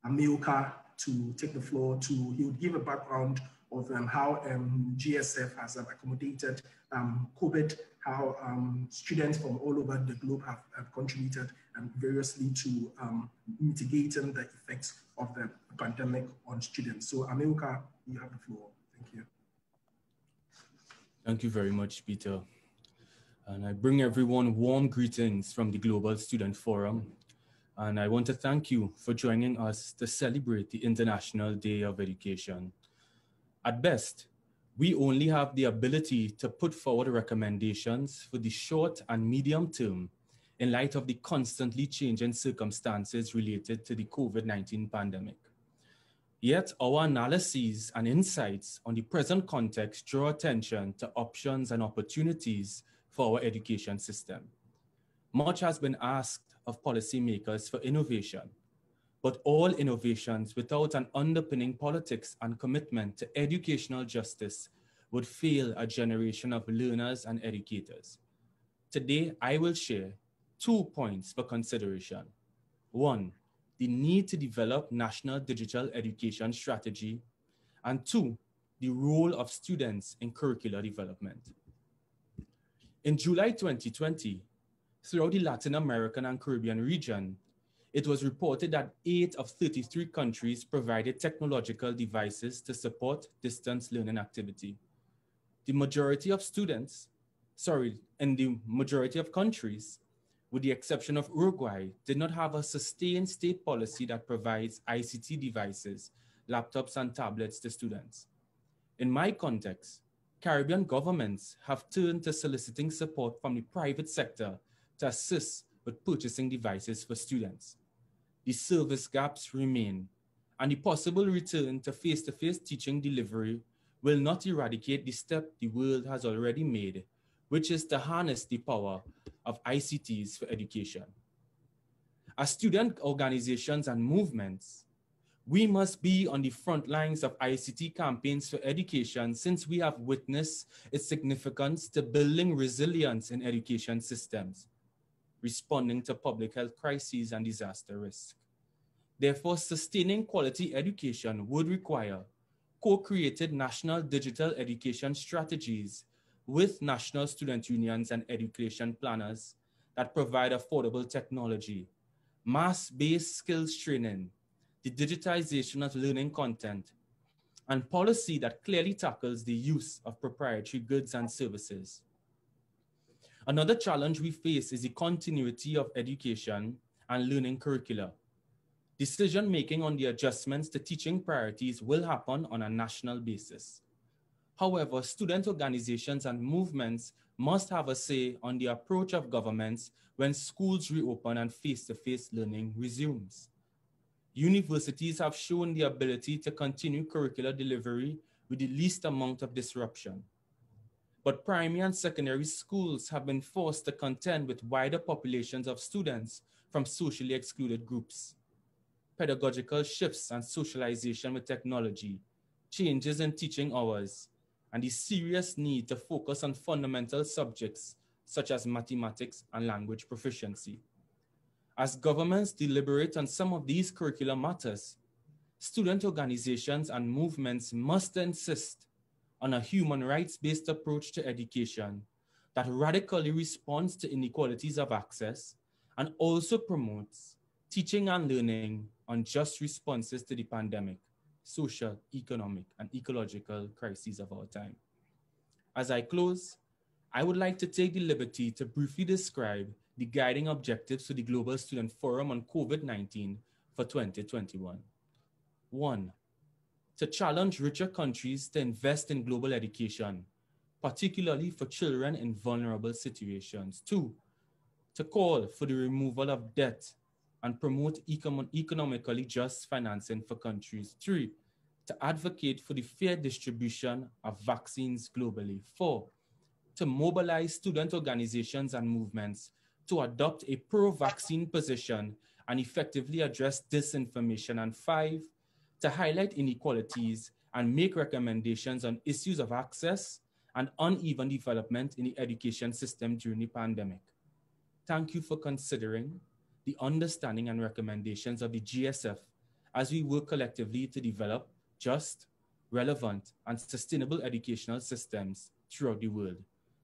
Amilcar to take the floor. He would give a background of how GSF has accommodated COVID, how students from all over the globe have contributed variously to mitigating the effects of the pandemic on students. So Amilcar, you have the floor. Thank you. Thank you very much, Peter. And I bring everyone warm greetings from the Global Student Forum. And I want to thank you for joining us to celebrate the International Day of Education. At best, we only have the ability to put forward recommendations for the short and medium term in light of the constantly changing circumstances related to the COVID-19 pandemic. Yet our analyses and insights on the present context draw attention to options and opportunities for our education system. Much has been asked of policymakers for innovation, but all innovations without an underpinning politics and commitment to educational justice would fail a generation of learners and educators. Today, I will share 2 points for consideration. 1, the need to develop national digital education strategy, and 2, the role of students in curricular development. In July 2020, throughout the Latin American and Caribbean region, it was reported that 8 of 33 countries provided technological devices to support distance learning activity. The majority of students, in the majority of countries, with the exception of Uruguay, did not have a sustained state policy that provides ICT devices, laptops, and tablets to students. In my context, Caribbean governments have turned to soliciting support from the private sector to assist with purchasing devices for students. The service gaps remain, and the possible return to face-to-face teaching delivery will not eradicate the step the world has already made, which is to harness the power of ICTs for education. As student organizations and movements, we must be on the front lines of ICT campaigns for education, since we have witnessed its significance to building resilience in education systems, responding to public health crises and disaster risk. Therefore, sustaining quality education would require co-created national digital education strategies with national student unions and education planners that provide affordable technology, mass-based skills training, the digitization of learning content, and policy that clearly tackles the use of proprietary goods and services. Another challenge we face is the continuity of education and learning curricula. Decision-making on the adjustments to teaching priorities will happen on a national basis. However, student organizations and movements must have a say on the approach of governments when schools reopen and face-to-face learning resumes. Universities have shown the ability to continue curricular delivery with the least amount of disruption. But primary and secondary schools have been forced to contend with wider populations of students from socially excluded groups. Pedagogical shifts and socialization with technology, changes in teaching hours, and the serious need to focus on fundamental subjects such as mathematics and language proficiency. As governments deliberate on some of these curricular matters, student organizations and movements must insist on a human rights-based approach to education that radically responds to inequalities of access and also promotes teaching and learning on just responses to the pandemic, social, economic, and ecological crises of our time. As I close, I would like to take the liberty to briefly describe the guiding objectives for the Global Student Forum on COVID-19 for 2021. 1, to challenge richer countries to invest in global education, particularly for children in vulnerable situations. 2, to call for the removal of debt and promote economically just financing for countries. 3, to advocate for the fair distribution of vaccines globally. 4, to mobilize student organizations and movements to adopt a pro-vaccine position and effectively address disinformation. And 5, to highlight inequalities and make recommendations on issues of access and uneven development in the education system during the pandemic. Thank you for considering the understanding and recommendations of the GSF as we work collectively to develop just, relevant, and sustainable educational systems throughout the world.